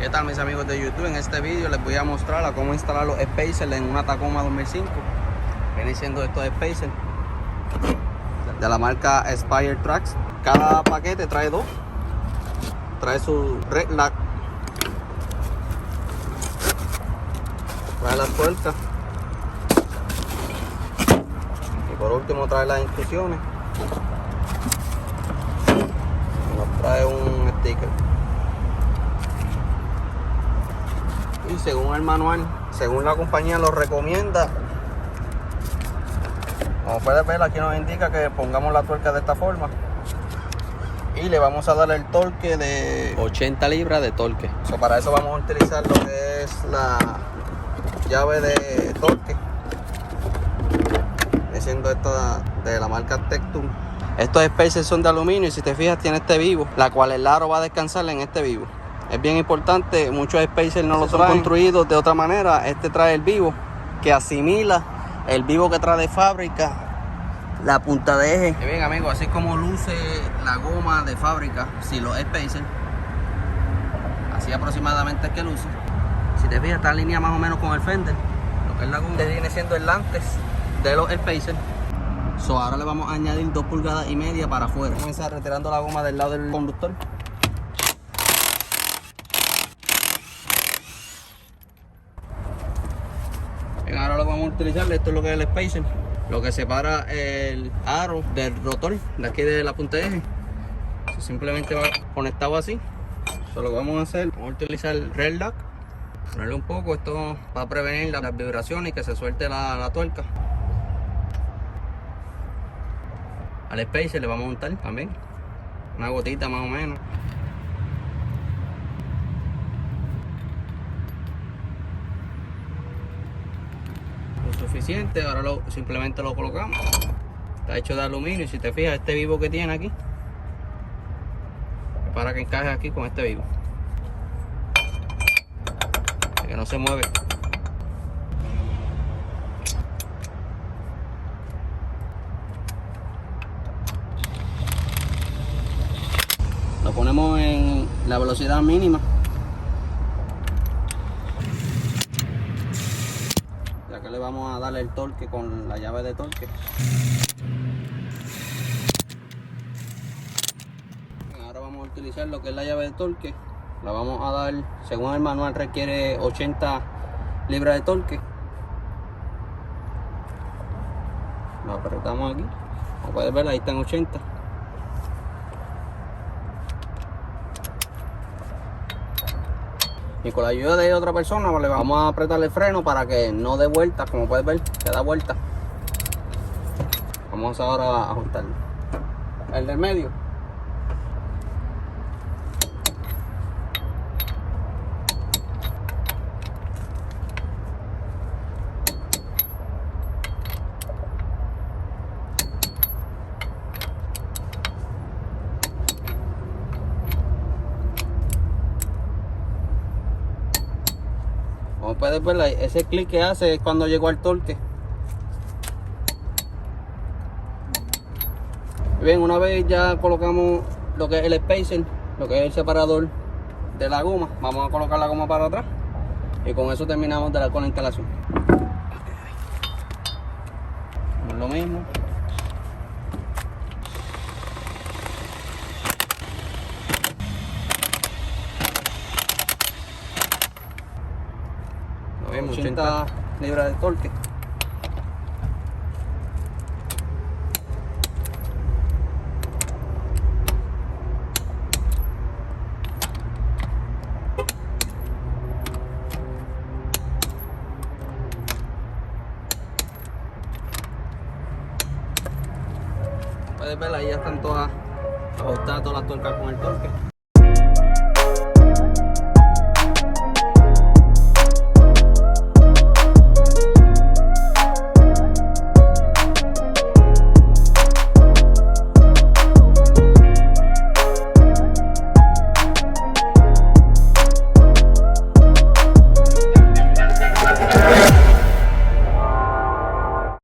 ¿Qué tal, mis amigos de YouTube? En este vídeo les voy a mostrar a cómo instalar los spacers en una Tacoma 2005. Vienen siendo estos spacers de la marca Spire Tracks. Cada paquete trae dos. Trae su red lock, trae las tuercas y por último trae las instrucciones. Nos trae un sticker. Y según el manual, según la compañía lo recomienda, como puedes ver, aquí nos indica que pongamos la tuerca de esta forma y le vamos a dar el torque de 80 libras de torque. Para eso vamos a utilizar lo que es la llave de torque, siendo esta de la marca Tectum. Estos spacers son de aluminio y si te fijas tiene este vivo, la cual el aro va a descansar en este vivo. Es bien importante, muchos spacers no lo son construidos de otra manera. Este trae el vivo que asimila el vivo que trae de fábrica la punta de eje. Y bien, amigos, así como luce la goma de fábrica, si los spacers, así aproximadamente es que luce. Si te fijas, está en línea más o menos con el fender. Lo que es la goma viene siendo el antes de los spacers. Ahora le vamos a añadir 2,5 pulgadas para afuera. Vamos a comenzar retirando la goma del lado del conductor. Bien, ahora lo vamos a utilizar. Esto es lo que es el spacer, lo que separa el aro del rotor de aquí de la punta de eje. Simplemente va conectado así. Lo que vamos a hacer, vamos a utilizar el red lock, ponerle un poco. Esto va a prevenir las vibraciones y que se suelte la tuerca. Al spacer le vamos a untar también una gotita más o menos. Lo suficiente. Ahora simplemente lo colocamos. Está hecho de aluminio y si te fijas, este vivo que tiene aquí es para que encaje aquí con este vivo, que no se mueve. Lo ponemos en la velocidad mínima. Ya que le vamos a darle el torque con la llave de torque. Ahora vamos a utilizar lo que es la llave de torque. La vamos a dar, según el manual requiere 80 libras de torque. Lo apretamos aquí. Como puedes ver, ahí están 80. Y con la ayuda de otra persona le vamos a apretar el freno para que no dé vuelta. Como puedes ver, que da vuelta. Vamos ahora a ajustarlo. El del medio. Como puedes ver, ese clic que hace es cuando llegó al torque. Bien, una vez ya colocamos lo que es el spacer, lo que es el separador de la goma, vamos a colocar la goma para atrás y con eso terminamos con la instalación. Es lo mismo. Lo vemos, 80 libras de torque. Puedes ver, ahí ya están todas ajustadas, todas las tuercas con el torque.